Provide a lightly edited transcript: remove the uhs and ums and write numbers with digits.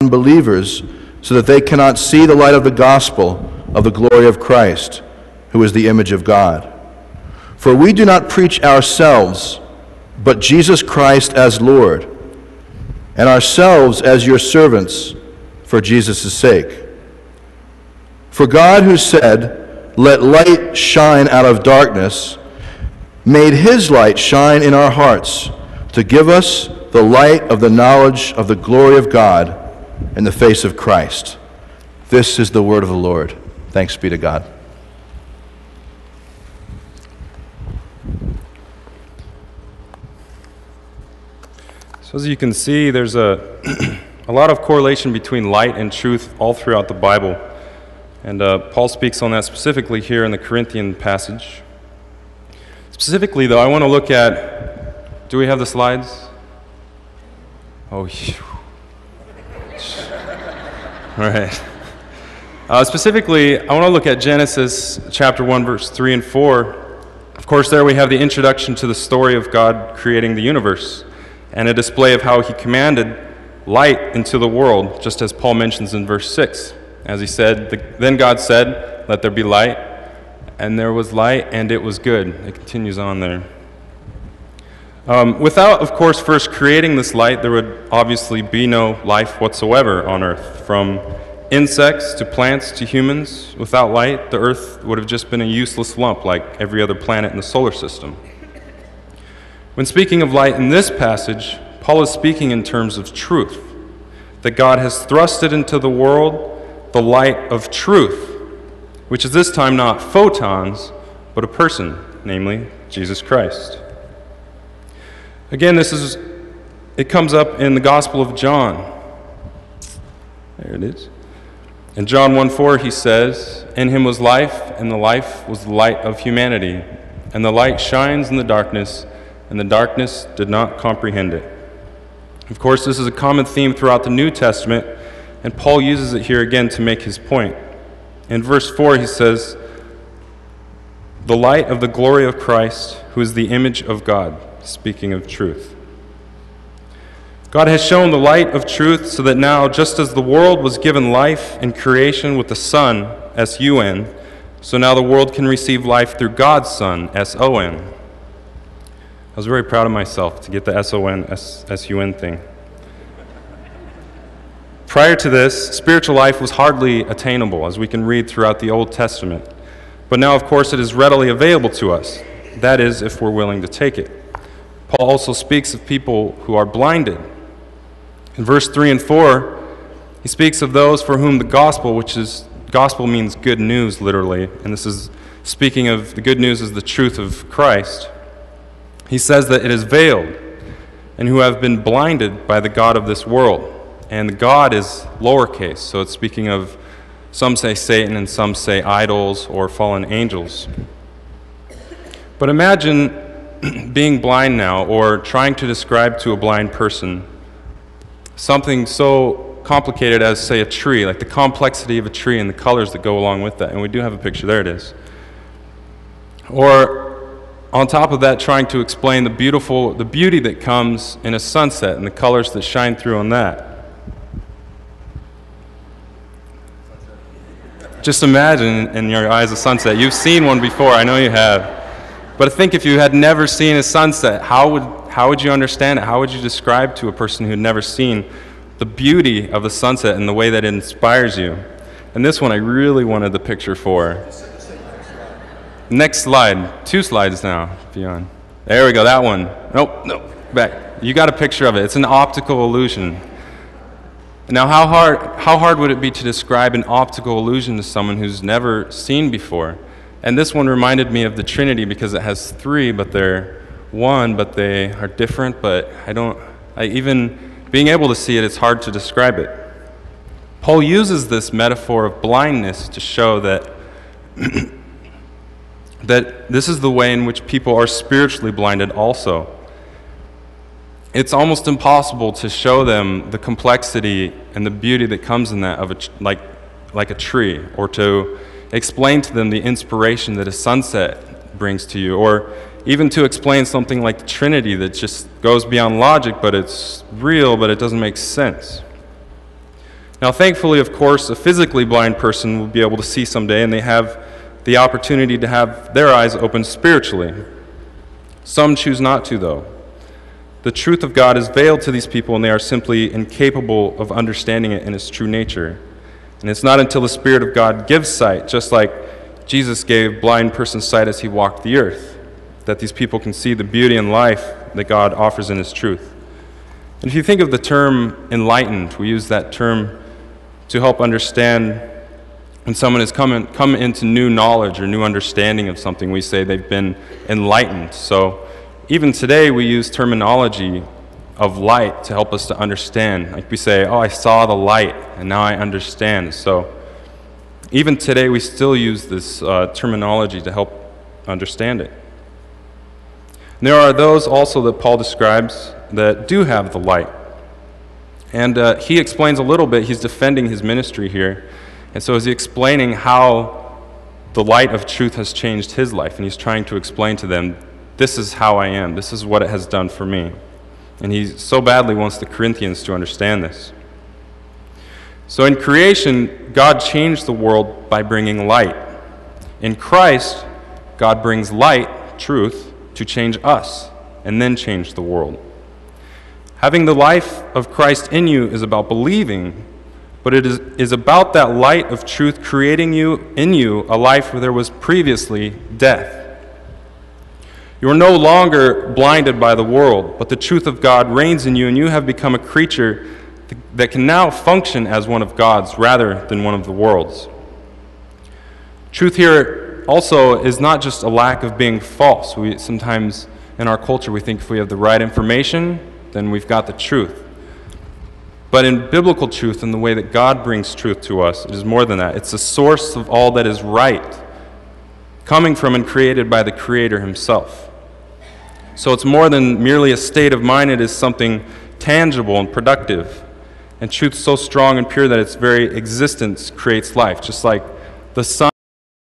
unbelievers, so that they cannot see the light of the gospel of the glory of Christ, who is the image of God. For we do not preach ourselves, but Jesus Christ as Lord, and ourselves as your servants for Jesus' sake. For God, who said, "Let light shine out of darkness," made his light shine in our hearts to give us the light of the knowledge of the glory of God in the face of Christ. This is the word of the Lord. Thanks be to God. So as you can see, there's a lot of correlation between light and truth all throughout the Bible. And Paul speaks on that specifically here in the Corinthian passage. Specifically, though, I want to look at, do we have the slides? Oh, all right. Specifically, I want to look at Genesis chapter 1, verse 3 and 4. Of course, there we have the introduction to the story of God creating the universe, and a display of how he commanded light into the world, just as Paul mentions in verse 6. As he said, then God said, "Let there be light," and there was light, and it was good. It continues on there. Without, of course, first creating this light, there would obviously be no life whatsoever on earth. From insects to plants to humans, without light, the earth would have just been a useless lump like every other planet in the solar system. When speaking of light in this passage, Paul is speaking in terms of truth, that God has thrusted into the world the light of truth, which is this time not photons, but a person, namely Jesus Christ. Again, it comes up in the Gospel of John. There it is. In John 1:4, he says, "In him was life, and the life was the light of humanity. And the light shines in the darkness, and the darkness did not comprehend it." Of course, this is a common theme throughout the New Testament, and Paul uses it here again to make his point. In verse 4, he says, "The light of the glory of Christ, who is the image of God," speaking of truth. God has shown the light of truth so that now, just as the world was given life in creation with the Son, S-U-N, so now the world can receive life through God's Son, S-O-N. I was very proud of myself to get the S-O-N, S-U-N thing. Prior to this, spiritual life was hardly attainable, as we can read throughout the Old Testament. But now, of course, it is readily available to us. That is, if we're willing to take it. Paul also speaks of people who are blinded. In verse 3 and 4, he speaks of those for whom the gospel, gospel means good news, literally, and this is speaking of the good news is the truth of Christ. He says that it is veiled, and who have been blinded by the god of this world. And the God is lowercase, so it's speaking of, some say Satan and some say idols or fallen angels. But imagine being blind now, or trying to describe to a blind person something so complicated as, say, a tree, like the complexity of a tree and the colors that go along with that. And we do have a picture, there it is. Or on top of that, trying to explain the beauty that comes in a sunset and the colors that shine through on that. Just imagine in your eyes a sunset. You've seen one before, I know you have. But I think if you had never seen a sunset, how would you understand it? How would you describe to a person who had never seen the beauty of the sunset and the way that it inspires you? And this one I really wanted the picture for. Next slide. 2 slides now, beyond. There we go, that one. Nope, back. You got a picture of it. It's an optical illusion. Now, how hard would it be to describe an optical illusion to someone who's never seen before? And this one reminded me of the Trinity because it has 3, but they're one, but they are different. But even being able to see it, it's hard to describe it. Paul uses this metaphor of blindness to show that that this is the way in which people are spiritually blinded also. It's almost impossible to show them the complexity and the beauty that comes in that of like a tree, or to explain to them the inspiration that a sunset brings to you, or even to explain something like the Trinity that just goes beyond logic, but it's real, but it doesn't make sense. Now, thankfully, of course, a physically blind person will be able to see someday, and they have the opportunity to have their eyes opened spiritually. Some choose not to, though. The truth of God is veiled to these people, and they are simply incapable of understanding it in its true nature. And it's not until the Spirit of God gives sight, just like Jesus gave blind persons sight as he walked the earth, that these people can see the beauty and life that God offers in his truth. And if you think of the term enlightened, we use that term to help understand when someone has come into new knowledge or new understanding of something. We say they've been enlightened. So even today we use terminology of light to help us to understand. Like we say, oh, I saw the light, and now I understand. So even today we still use this terminology to help understand it. And there are those also that Paul describes that do have the light. And he explains a little bit, he's defending his ministry here. And so is he explaining how the light of truth has changed his life, and he's trying to explain to them, this is how I am, this is what it has done for me. And he so badly wants the Corinthians to understand this. So in creation, God changed the world by bringing light. In Christ, God brings light, truth, to change us, and then change the world. Having the life of Christ in you is about believing, but it is about that light of truth creating in you a life where there was previously death. You are no longer blinded by the world, but the truth of God reigns in you, and you have become a creature that can now function as one of God's rather than one of the world's. Truth here also is not just a lack of being false. Sometimes in our culture we think if we have the right information, then we've got the truth. But in biblical truth, in the way that God brings truth to us, it is more than that. It's the source of all that is right, coming from and created by the Creator himself. So it's more than merely a state of mind. It is something tangible and productive. And truth so strong and pure that its very existence creates life, just like the sun